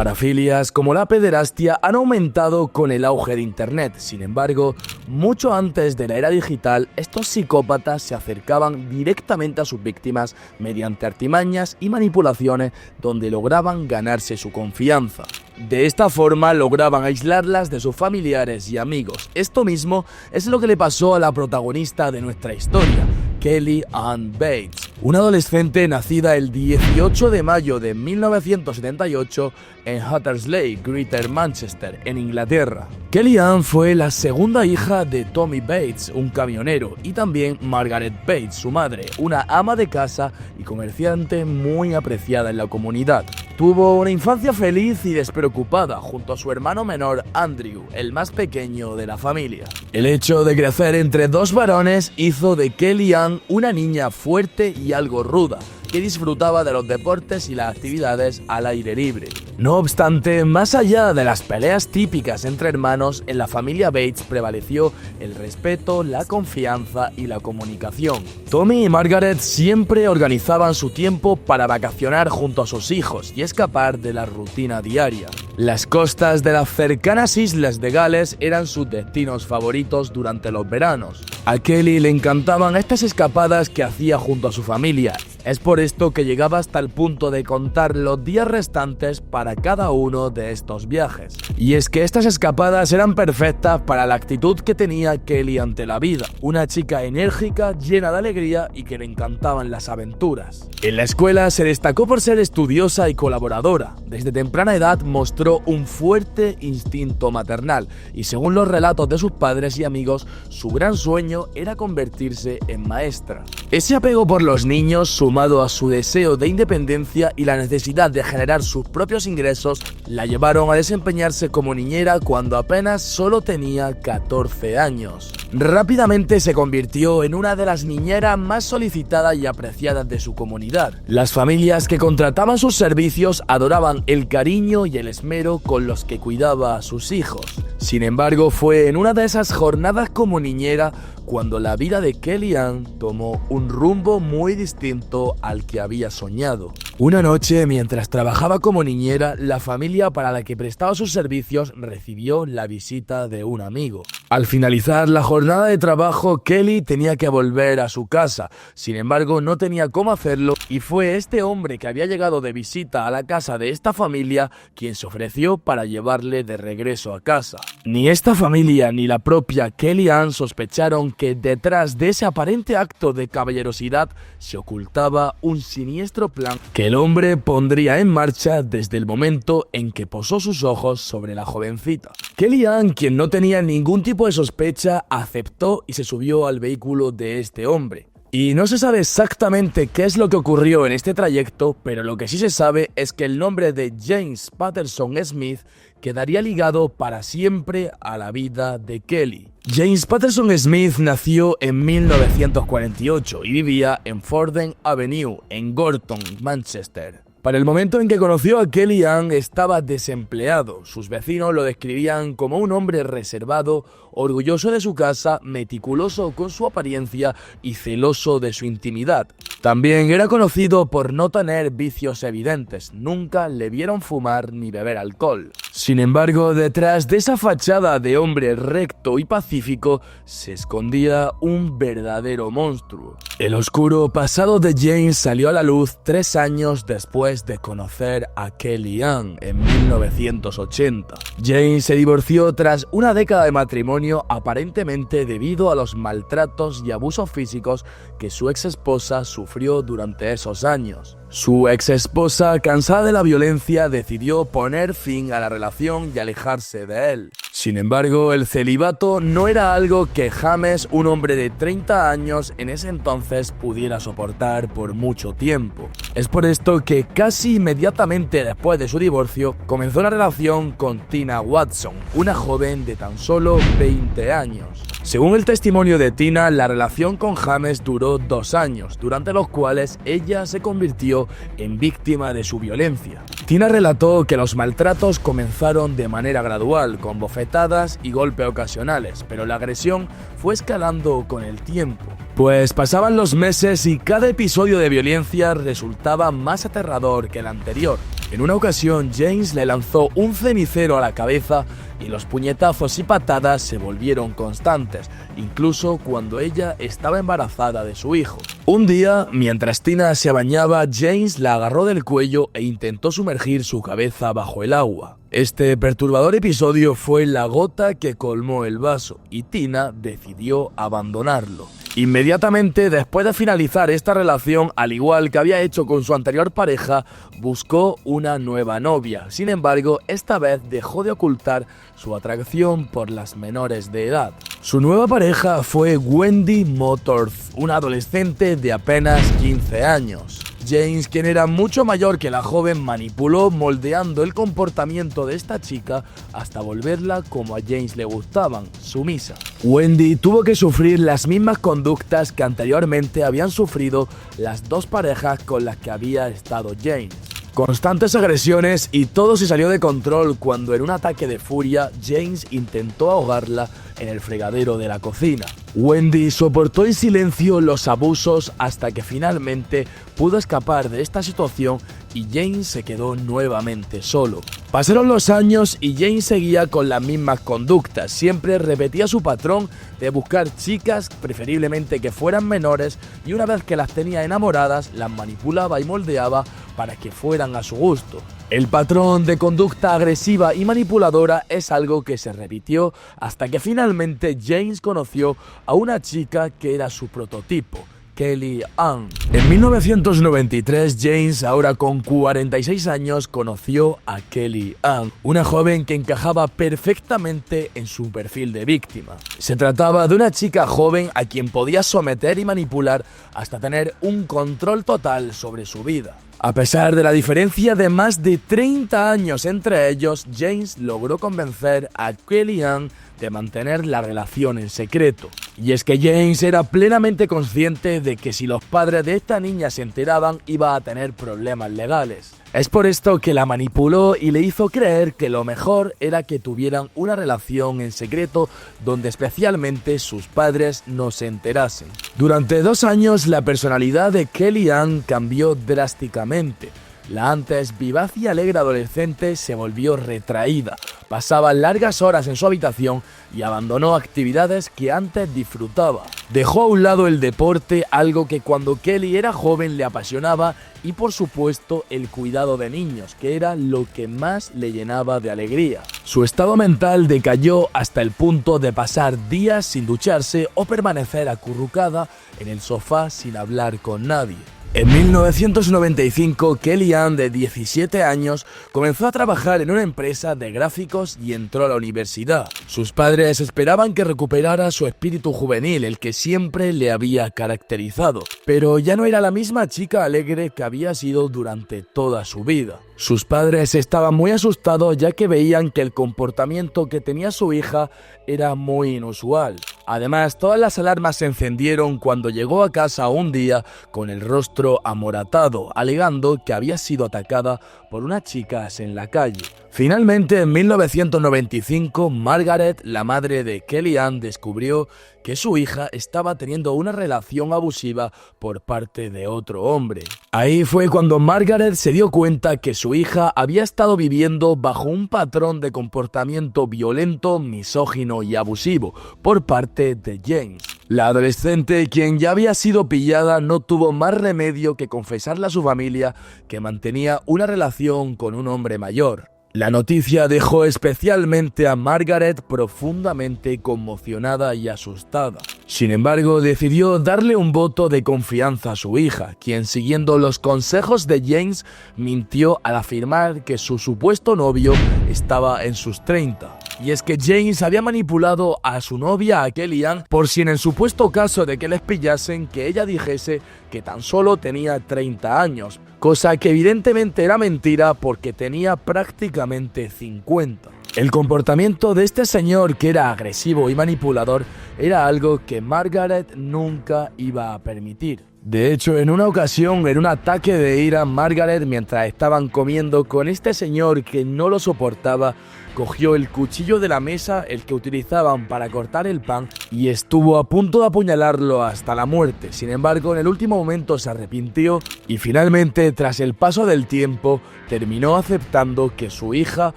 Parafilias como la pederastia han aumentado con el auge de Internet. Sin embargo, mucho antes de la era digital, estos psicópatas se acercaban directamente a sus víctimas mediante artimañas y manipulaciones donde lograban ganarse su confianza. De esta forma lograban aislarlas de sus familiares y amigos. Esto mismo es lo que le pasó a la protagonista de nuestra historia, Kelly Ann Bates, una adolescente nacida el 18 de mayo de 1978 en Hattersley, Greater Manchester, en Inglaterra. Kelly Ann fue la segunda hija de Tommy Bates, un camionero, y también Margaret Bates, su madre, una ama de casa y comerciante muy apreciada en la comunidad. Tuvo una infancia feliz y despreocupada junto a su hermano menor Andrew, el más pequeño de la familia. El hecho de crecer entre dos varones hizo de Kelly Ann una niña fuerte y algo ruda, que disfrutaba de los deportes y las actividades al aire libre. No obstante, más allá de las peleas típicas entre hermanos, en la familia Bates prevaleció el respeto, la confianza y la comunicación. Tommy y Margaret siempre organizaban su tiempo para vacacionar junto a sus hijos y escapar de la rutina diaria. Las costas de las cercanas islas de Gales eran sus destinos favoritos durante los veranos. A Kelly le encantaban estas escapadas que hacía junto a su familia. Es por esto que llegaba hasta el punto de contar los días restantes para cada uno de estos viajes. Y es que estas escapadas eran perfectas para la actitud que tenía Kelly ante la vida. Una chica enérgica, llena de alegría y que le encantaban las aventuras. En la escuela se destacó por ser estudiosa y colaboradora. Desde temprana edad mostró un fuerte instinto maternal y, según los relatos de sus padres y amigos, su gran sueño era convertirse en maestra. Ese apego por los niños, sumado a su deseo de independencia y la necesidad de generar sus propios ingresos, la llevaron a desempeñarse como niñera cuando apenas solo tenía 14 años. Rápidamente se convirtió en una de las niñeras más solicitadas y apreciadas de su comunidad. Las familias que contrataban sus servicios adoraban el cariño y el esmero con los que cuidaba a sus hijos. Sin embargo, fue en una de esas jornadas como niñera cuando la vida de Kelly Ann tomó un rumbo muy distinto al que había soñado. Una noche, mientras trabajaba como niñera, la familia para la que prestaba sus servicios recibió la visita de un amigo. Al finalizar la jornada de trabajo, Kelly tenía que volver a su casa. Sin embargo, no tenía cómo hacerlo y fue este hombre que había llegado de visita a la casa de esta familia quien se ofreció para llevarle de regreso a casa. Ni esta familia ni la propia Kelly Ann sospecharon que detrás de ese aparente acto de caballerosidad se ocultaba un siniestro plan que el hombre pondría en marcha desde el momento en que posó sus ojos sobre la jovencita. Kelly Ann, quien no tenía ningún tipo de sospecha, aceptó y se subió al vehículo de este hombre. Y no se sabe exactamente qué es lo que ocurrió en este trayecto, pero lo que sí se sabe es que el nombre de James Patterson Smith quedaría ligado para siempre a la vida de Kelly. James Patterson Smith nació en 1948 y vivía en Fordham Avenue, en Gorton, Manchester. Para el momento en que conoció a Kelly Ann estaba desempleado. Sus vecinos lo describían como un hombre reservado, orgulloso de su casa, meticuloso con su apariencia y celoso de su intimidad. También era conocido por no tener vicios evidentes. Nunca le vieron fumar ni beber alcohol. Sin embargo, detrás de esa fachada de hombre recto y pacífico se escondía un verdadero monstruo. El oscuro pasado de James salió a la luz 3 años después de conocer a Kelly Ann en 1980. James se divorció tras una década de matrimonio, aparentemente debido a los maltratos y abusos físicos que su exesposa sufrió durante esos años. Su exesposa, cansada de la violencia, decidió poner fin a la relación y alejarse de él. Sin embargo, el celibato no era algo que James, un hombre de 30 años en ese entonces, pudiera soportar por mucho tiempo. Es por esto que casi inmediatamente después de su divorcio, comenzó una relación con Tina Watson, una joven de tan solo 20 años. Según el testimonio de Tina, la relación con James duró 2 años, durante los cuales ella se convirtió en víctima de su violencia. Tina relató que los maltratos comenzaron de manera gradual, con bofetadas y golpes ocasionales, pero la agresión fue escalando con el tiempo. Pues pasaban los meses y cada episodio de violencia resultaba más aterrador que el anterior. En una ocasión, James le lanzó un cenicero a la cabeza y los puñetazos y patadas se volvieron constantes, incluso cuando ella estaba embarazada de su hijo. Un día, mientras Tina se bañaba, James la agarró del cuello e intentó sumergir su cabeza bajo el agua. Este perturbador episodio fue la gota que colmó el vaso y Tina decidió abandonarlo. Inmediatamente después de finalizar esta relación, al igual que había hecho con su anterior pareja, buscó una nueva novia. Sin embargo, esta vez dejó de ocultar su atracción por las menores de edad. Su nueva pareja fue Wendy Motors, una adolescente de apenas 15 años. James, quien era mucho mayor que la joven, manipuló moldeando el comportamiento de esta chica hasta volverla como a James le gustaban, sumisa. Wendy tuvo que sufrir las mismas conductas que anteriormente habían sufrido las dos parejas con las que había estado James. Constantes agresiones y todo se salió de control cuando en un ataque de furia James intentó ahogarla en el fregadero de la cocina. Wendy soportó en silencio los abusos hasta que finalmente pudo escapar de esta situación y James se quedó nuevamente solo. Pasaron los años y James seguía con las mismas conductas, siempre repetía su patrón de buscar chicas, preferiblemente que fueran menores, y una vez que las tenía enamoradas, las manipulaba y moldeaba para que fueran a su gusto. El patrón de conducta agresiva y manipuladora es algo que se repitió hasta que finalmente James conoció a una chica que era su prototipo, Kelly Ann. En 1993, James, ahora con 46 años, conoció a Kelly Ann, una joven que encajaba perfectamente en su perfil de víctima. Se trataba de una chica joven a quien podía someter y manipular hasta tener un control total sobre su vida. A pesar de la diferencia de más de 30 años entre ellos, James logró convencer a Kelly Ann de mantener la relación en secreto. Y es que James era plenamente consciente de que si los padres de esta niña se enteraban, iba a tener problemas legales. Es por esto que la manipuló y le hizo creer que lo mejor era que tuvieran una relación en secreto donde especialmente sus padres no se enterasen. Durante 2 años la personalidad de Kelly Ann cambió drásticamente. La antes vivaz y alegre adolescente se volvió retraída, pasaba largas horas en su habitación y abandonó actividades que antes disfrutaba. Dejó a un lado el deporte, algo que cuando Kelly era joven le apasionaba, y por supuesto el cuidado de niños, que era lo que más le llenaba de alegría. Su estado mental decayó hasta el punto de pasar días sin ducharse o permanecer acurrucada en el sofá sin hablar con nadie. En 1995, Kelly Ann, de 17 años, comenzó a trabajar en una empresa de gráficos y entró a la universidad. Sus padres esperaban que recuperara su espíritu juvenil, el que siempre le había caracterizado, pero ya no era la misma chica alegre que había sido durante toda su vida. Sus padres estaban muy asustados ya que veían que el comportamiento que tenía su hija era muy inusual. Además, todas las alarmas se encendieron cuando llegó a casa un día con el rostro amoratado, alegando que había sido atacada por unas chicas en la calle. Finalmente, en 1995, Margaret, la madre de Kelly Ann, descubrió que su hija estaba teniendo una relación abusiva por parte de otro hombre. Ahí fue cuando Margaret se dio cuenta que su hija había estado viviendo bajo un patrón de comportamiento violento, misógino y abusivo por parte de James. La adolescente, quien ya había sido pillada, no tuvo más remedio que confesarle a su familia que mantenía una relación con un hombre mayor. La noticia dejó especialmente a Margaret profundamente conmocionada y asustada. Sin embargo, decidió darle un voto de confianza a su hija, quien, siguiendo los consejos de James, mintió al afirmar que su supuesto novio estaba en sus 30. Y es que James había manipulado a su novia, a Kelly Ann, por si en el supuesto caso de que les pillasen, que ella dijese que tan solo tenía 30 años, cosa que evidentemente era mentira porque tenía prácticamente 50. El comportamiento de este señor, que era agresivo y manipulador, era algo que Margaret nunca iba a permitir. De hecho, en una ocasión, en un ataque de ira, Margaret, mientras estaban comiendo con este señor que no lo soportaba, cogió el cuchillo de la mesa, el que utilizaban para cortar el pan, y estuvo a punto de apuñalarlo hasta la muerte. Sin embargo, en el último momento se arrepintió y finalmente, tras el paso del tiempo, terminó aceptando que su hija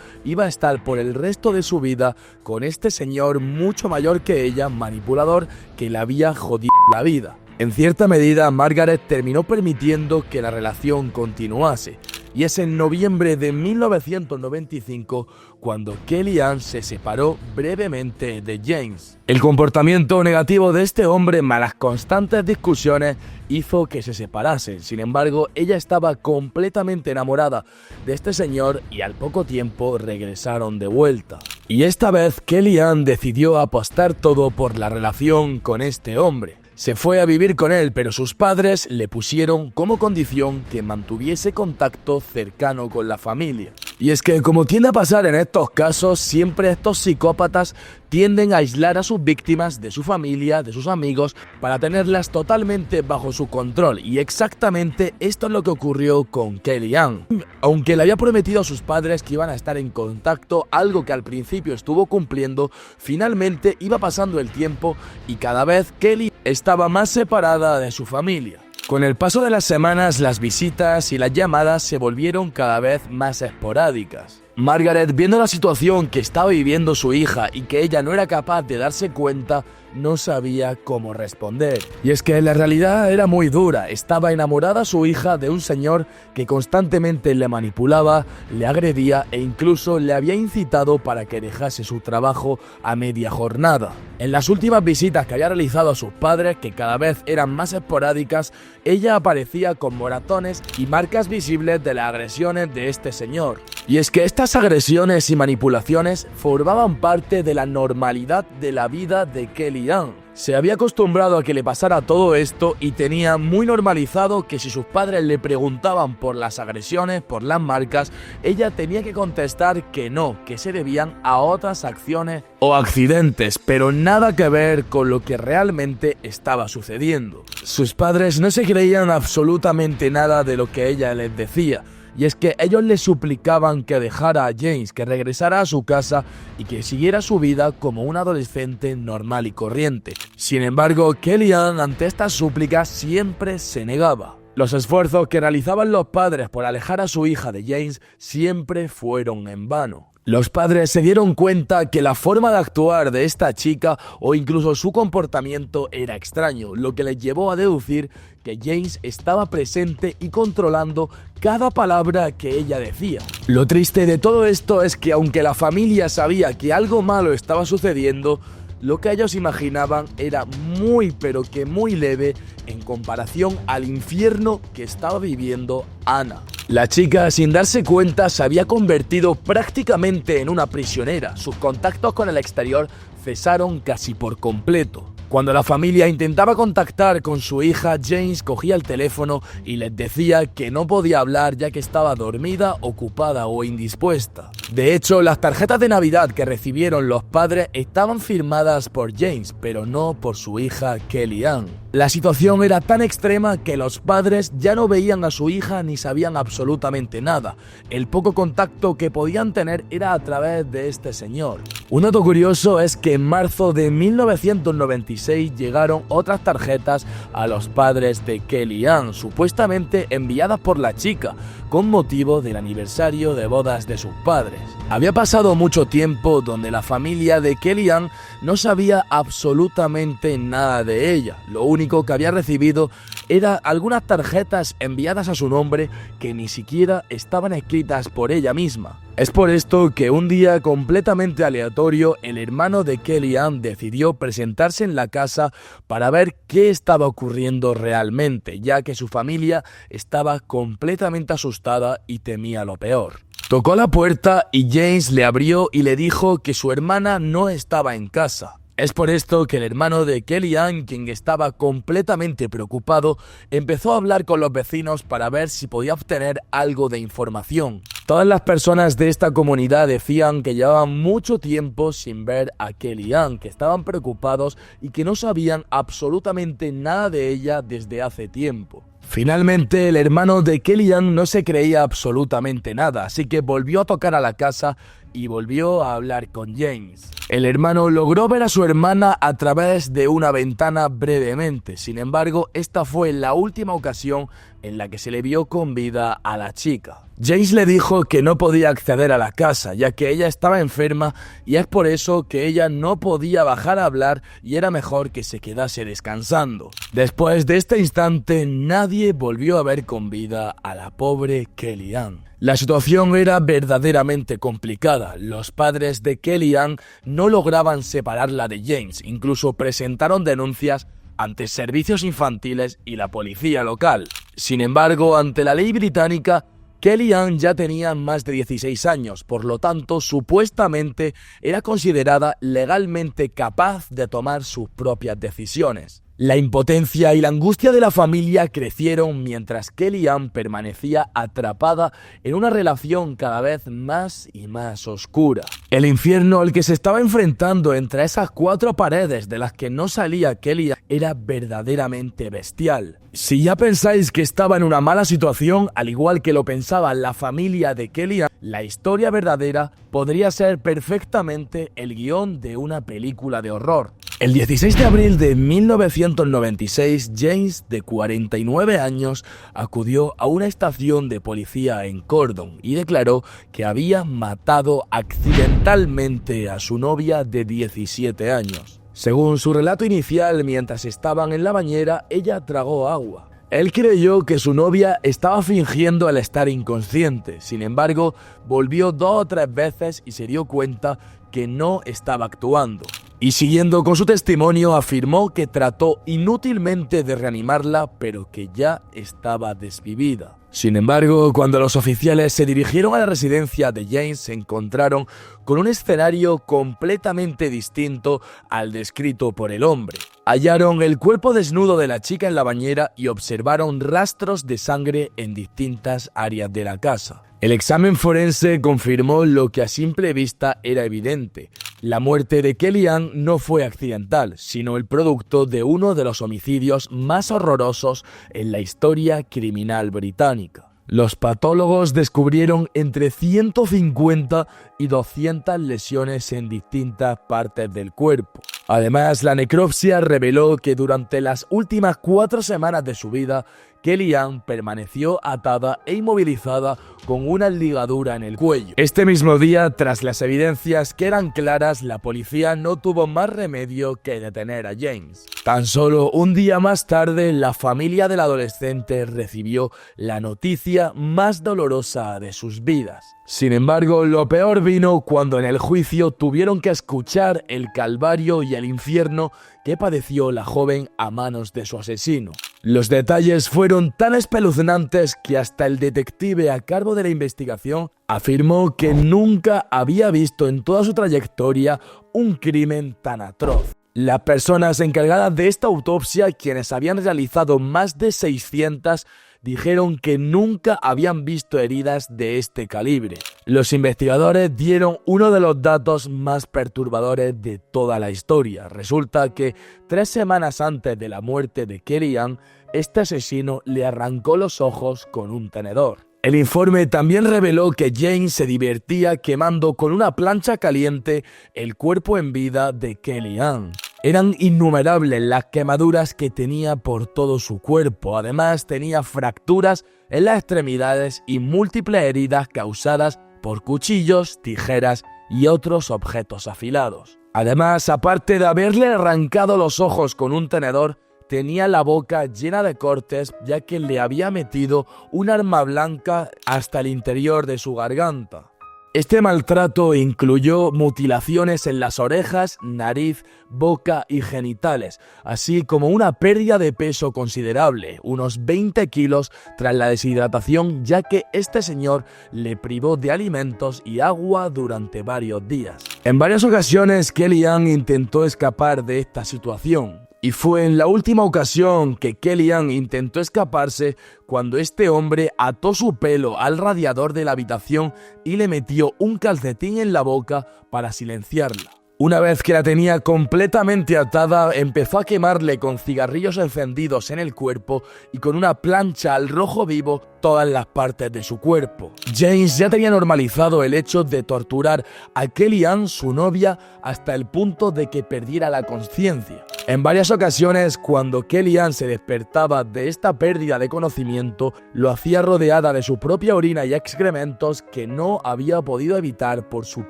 iba a estar por el resto de su vida con este señor mucho mayor que ella, manipulador, que le había jodido la vida. En cierta medida, Margaret terminó permitiendo que la relación continuase, y es en noviembre de 1995 cuando Kellyanne se separó brevemente de James. El comportamiento negativo de este hombre, más las constantes discusiones, hizo que se separasen. Sin embargo, ella estaba completamente enamorada de este señor y al poco tiempo regresaron de vuelta. Y esta vez Kellyanne decidió apostar todo por la relación con este hombre. Se fue a vivir con él, pero sus padres le pusieron como condición que mantuviese contacto cercano con la familia. Y es que, como tiende a pasar en estos casos, siempre estos psicópatas tienden a aislar a sus víctimas de su familia, de sus amigos, para tenerlas totalmente bajo su control. Y exactamente esto es lo que ocurrió con Kellyanne. Aunque le había prometido a sus padres que iban a estar en contacto, algo que al principio estuvo cumpliendo, finalmente iba pasando el tiempo y cada vez Kelly estaba más separada de su familia. Con el paso de las semanas, las visitas y las llamadas se volvieron cada vez más esporádicas. Margaret, viendo la situación que estaba viviendo su hija y que ella no era capaz de darse cuenta, no sabía cómo responder. Y es que la realidad era muy dura. Estaba enamorada su hija de un señor que constantemente le manipulaba, le agredía e incluso le había incitado para que dejase su trabajo a media jornada. En las últimas visitas que había realizado a sus padres, que cada vez eran más esporádicas, ella aparecía con moratones y marcas visibles de las agresiones de este señor. Y es que estas agresiones y manipulaciones formaban parte de la normalidad de la vida de Kellyanne. Se había acostumbrado a que le pasara todo esto y tenía muy normalizado que si sus padres le preguntaban por las agresiones, por las marcas, ella tenía que contestar que no, que se debían a otras acciones o accidentes, pero nada que ver con lo que realmente estaba sucediendo. Sus padres no se creían absolutamente nada de lo que ella les decía. Y es que ellos le suplicaban que dejara a James, que regresara a su casa y que siguiera su vida como un adolescente normal y corriente. Sin embargo, Kellyanne ante estas súplicas siempre se negaba. Los esfuerzos que realizaban los padres por alejar a su hija de James siempre fueron en vano. Los padres se dieron cuenta que la forma de actuar de esta chica o incluso su comportamiento era extraño, lo que les llevó a deducir que James estaba presente y controlando cada palabra que ella decía. Lo triste de todo esto es que aunque la familia sabía que algo malo estaba sucediendo, lo que ellos imaginaban era muy pero que muy leve en comparación al infierno que estaba viviendo Anna. La chica, sin darse cuenta, se había convertido prácticamente en una prisionera. Sus contactos con el exterior cesaron casi por completo. Cuando la familia intentaba contactar con su hija, James cogía el teléfono y les decía que no podía hablar ya que estaba dormida, ocupada o indispuesta. De hecho, las tarjetas de Navidad que recibieron los padres estaban firmadas por James, pero no por su hija Kellyanne. La situación era tan extrema que los padres ya no veían a su hija ni sabían absolutamente nada. El poco contacto que podían tener era a través de este señor. Un dato curioso es que en marzo de 1996 llegaron otras tarjetas a los padres de Kellyanne, supuestamente enviadas por la chica, con motivo del aniversario de bodas de sus padres. Había pasado mucho tiempo donde la familia de Kellyanne no sabía absolutamente nada de ella. Lo único que había recibido eran algunas tarjetas enviadas a su nombre que ni siquiera estaban escritas por ella misma. Es por esto que un día completamente aleatorio el hermano de Kellyanne decidió presentarse en la casa para ver qué estaba ocurriendo realmente, ya que su familia estaba completamente asustada y temía lo peor. Tocó la puerta y James le abrió y le dijo que su hermana no estaba en casa. Es por esto que el hermano de Kellyanne, quien estaba completamente preocupado, empezó a hablar con los vecinos para ver si podía obtener algo de información. Todas las personas de esta comunidad decían que llevaban mucho tiempo sin ver a Kellyanne, que estaban preocupados y que no sabían absolutamente nada de ella desde hace tiempo. Finalmente, el hermano de Kellyanne no se creía absolutamente nada, así que volvió a tocar a la casa y volvió a hablar con James. El hermano logró ver a su hermana a través de una ventana brevemente, sin embargo, esta fue la última ocasión en la que se le vio con vida a la chica. James le dijo que no podía acceder a la casa, ya que ella estaba enferma y es por eso que ella no podía bajar a hablar y era mejor que se quedase descansando. Después de este instante, nadie volvió a ver con vida a la pobre Kellyanne. La situación era verdaderamente complicada. Los padres de Kellyanne no lograban separarla de James, incluso presentaron denuncias ante servicios infantiles y la policía local. Sin embargo, ante la ley británica, Kellyanne ya tenía más de 16 años, por lo tanto, supuestamente era considerada legalmente capaz de tomar sus propias decisiones. La impotencia y la angustia de la familia crecieron mientras Kellyanne permanecía atrapada en una relación cada vez más y más oscura. El infierno al que se estaba enfrentando entre esas cuatro paredes de las que no salía Kellyanne era verdaderamente bestial. Si ya pensáis que estaba en una mala situación, al igual que lo pensaba la familia de Kellyanne, la historia verdadera podría ser perfectamente el guión de una película de horror. El 16 de abril de 1996, James, de 49 años, acudió a una estación de policía en Cordon y declaró que había matado accidentalmente a su novia de 17 años. Según su relato inicial, mientras estaban en la bañera, ella tragó agua. Él creyó que su novia estaba fingiendo el estar inconsciente, sin embargo, volvió 2 o 3 veces y se dio cuenta que no estaba actuando. Y siguiendo con su testimonio, afirmó que trató inútilmente de reanimarla, pero que ya estaba desvivida. Sin embargo, cuando los oficiales se dirigieron a la residencia de James, se encontraron con un escenario completamente distinto al descrito por el hombre. Hallaron el cuerpo desnudo de la chica en la bañera y observaron rastros de sangre en distintas áreas de la casa. El examen forense confirmó lo que a simple vista era evidente. La muerte de Kellyanne no fue accidental, sino el producto de uno de los homicidios más horrorosos en la historia criminal británica. Los patólogos descubrieron entre 150 y 200 lesiones en distintas partes del cuerpo. Además, la necropsia reveló que durante las últimas 4 semanas de su vida, Kellyanne permaneció atada e inmovilizada con una ligadura en el cuello. Este mismo día, tras las evidencias que eran claras, la policía no tuvo más remedio que detener a James. Tan solo un día más tarde, la familia del adolescente recibió la noticia más dolorosa de sus vidas. Sin embargo, lo peor vino cuando en el juicio tuvieron que escuchar el calvario y el infierno que padeció la joven a manos de su asesino. Los detalles fueron tan espeluznantes que hasta el detective a cargo de la investigación afirmó que nunca había visto en toda su trayectoria un crimen tan atroz. Las personas encargadas de esta autopsia, quienes habían realizado más de 600, dijeron que nunca habían visto heridas de este calibre. Los investigadores dieron uno de los datos más perturbadores de toda la historia. Resulta que 3 semanas antes de la muerte de Kellyanne, este asesino le arrancó los ojos con un tenedor. El informe también reveló que James se divertía quemando con una plancha caliente el cuerpo en vida de Kellyanne. Eran innumerables las quemaduras que tenía por todo su cuerpo. Además, tenía fracturas en las extremidades y múltiples heridas causadas por cuchillos, tijeras y otros objetos afilados. Además, aparte de haberle arrancado los ojos con un tenedor, tenía la boca llena de cortes, ya que le había metido un arma blanca hasta el interior de su garganta. Este maltrato incluyó mutilaciones en las orejas, nariz, boca y genitales, así como una pérdida de peso considerable, unos 20 kilos tras la deshidratación, ya que este señor le privó de alimentos y agua durante varios días. En varias ocasiones, Kellyanne intentó escapar de esta situación. Y fue en la última ocasión que Kellyanne intentó escaparse cuando este hombre ató su pelo al radiador de la habitación y le metió un calcetín en la boca para silenciarla. Una vez que la tenía completamente atada, empezó a quemarle con cigarrillos encendidos en el cuerpo y con una plancha al rojo vivo todas las partes de su cuerpo. James ya tenía normalizado el hecho de torturar a Kellyanne, su novia, hasta el punto de que perdiera la conciencia. En varias ocasiones, cuando Kellyanne se despertaba de esta pérdida de conocimiento, lo hacía rodeada de su propia orina y excrementos que no había podido evitar por su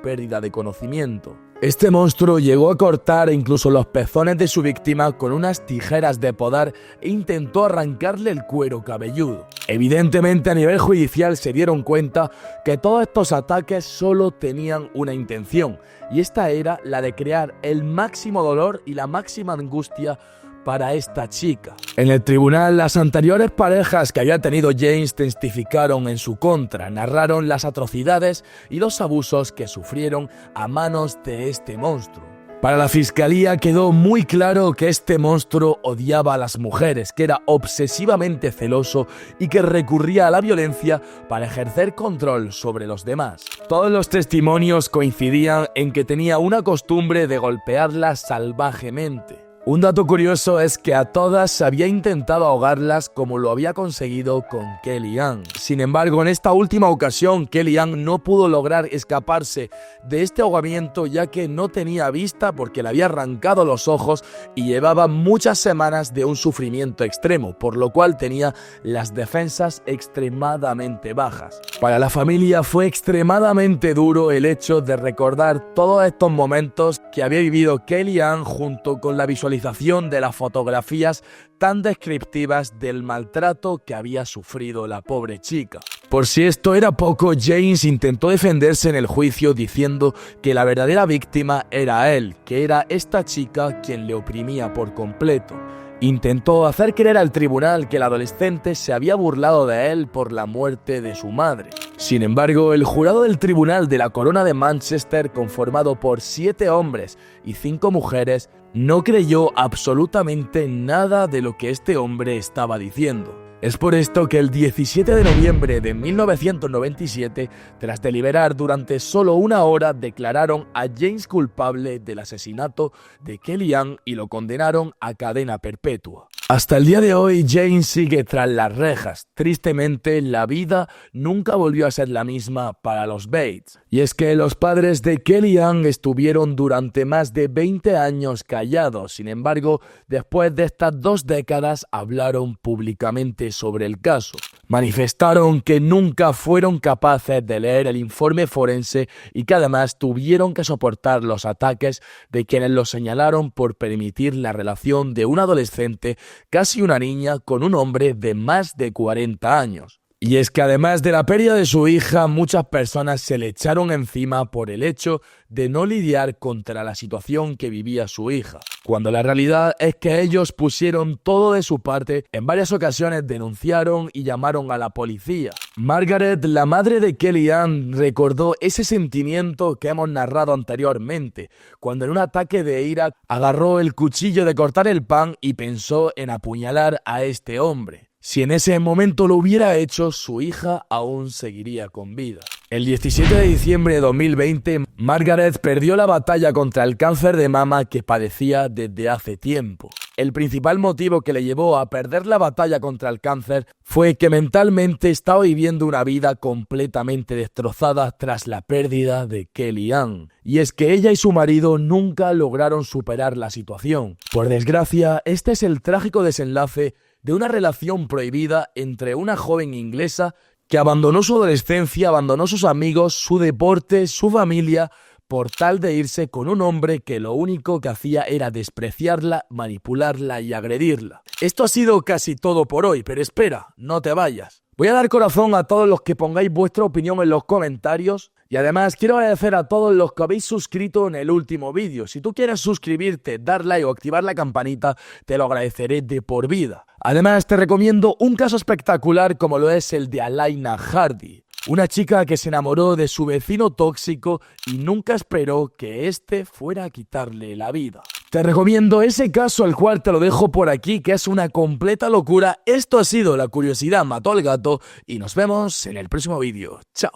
pérdida de conocimiento. Este monstruo llegó a cortar incluso los pezones de su víctima con unas tijeras de podar e intentó arrancarle el cuero cabelludo. Evidentemente, a nivel judicial se dieron cuenta que todos estos ataques solo tenían una intención, y esta era la de crear el máximo dolor y la máxima angustia para esta chica. En el tribunal, las anteriores parejas que había tenido James testificaron en su contra, narraron las atrocidades y los abusos que sufrieron a manos de este monstruo. Para la fiscalía quedó muy claro que este monstruo odiaba a las mujeres, que era obsesivamente celoso y que recurría a la violencia para ejercer control sobre los demás. Todos los testimonios coincidían en que tenía una costumbre de golpearlas salvajemente. Un dato curioso es que a todas había intentado ahogarlas como lo había conseguido con Kellyanne. Sin embargo, en esta última ocasión, Kellyanne no pudo lograr escaparse de este ahogamiento ya que no tenía vista porque le había arrancado los ojos y llevaba muchas semanas de un sufrimiento extremo, por lo cual tenía las defensas extremadamente bajas. Para la familia fue extremadamente duro el hecho de recordar todos estos momentos que había vivido Kellyanne junto con la visualización de las fotografías tan descriptivas del maltrato que había sufrido la pobre chica. Por si esto era poco, James intentó defenderse en el juicio diciendo que la verdadera víctima era él, que era esta chica quien le oprimía por completo. Intentó hacer creer al tribunal que el adolescente se había burlado de él por la muerte de su madre. Sin embargo, el jurado del Tribunal de la Corona de Manchester, conformado por 7 hombres y 5 mujeres, no creyó absolutamente nada de lo que este hombre estaba diciendo. Es por esto que el 17 de noviembre de 1997, tras deliberar durante solo una hora, declararon a James culpable del asesinato de Kellyanne y lo condenaron a cadena perpetua. Hasta el día de hoy, James sigue tras las rejas. Tristemente, la vida nunca volvió a ser la misma para los Bates. Y es que los padres de Kellyanne estuvieron durante más de 20 años callados. Sin embargo, después de estas 2 décadas, hablaron públicamente sobre el caso. Manifestaron que nunca fueron capaces de leer el informe forense y que además tuvieron que soportar los ataques de quienes los señalaron por permitir la relación de un adolescente, casi una niña, con un hombre de más de 40 años. Y es que además de la pérdida de su hija, muchas personas se le echaron encima por el hecho de no lidiar contra la situación que vivía su hija, cuando la realidad es que ellos pusieron todo de su parte. En varias ocasiones denunciaron y llamaron a la policía. Margaret, la madre de Kellyanne, recordó ese sentimiento que hemos narrado anteriormente, cuando en un ataque de ira agarró el cuchillo de cortar el pan y pensó en apuñalar a este hombre. Si en ese momento lo hubiera hecho, su hija aún seguiría con vida. El 17 de diciembre de 2020, Margaret perdió la batalla contra el cáncer de mama que padecía desde hace tiempo. El principal motivo que le llevó a perder la batalla contra el cáncer fue que mentalmente estaba viviendo una vida completamente destrozada tras la pérdida de Kellyanne. Y es que ella y su marido nunca lograron superar la situación. Por desgracia, este es el trágico desenlace de una relación prohibida entre una joven inglesa que abandonó su adolescencia, abandonó sus amigos, su deporte, su familia, por tal de irse con un hombre que lo único que hacía era despreciarla, manipularla y agredirla. Esto ha sido casi todo por hoy, pero espera, no te vayas. Voy a dar corazón a todos los que pongáis vuestra opinión en los comentarios. Y además quiero agradecer a todos los que habéis suscrito en el último vídeo. Si tú quieres suscribirte, dar like o activar la campanita, te lo agradeceré de por vida. Además te recomiendo un caso espectacular como lo es el de Alaina Hardy. Una chica que se enamoró de su vecino tóxico y nunca esperó que éste fuera a quitarle la vida. Te recomiendo ese caso al cual te lo dejo por aquí, que es una completa locura. Esto ha sido La curiosidad mató al gato y nos vemos en el próximo vídeo. Chao.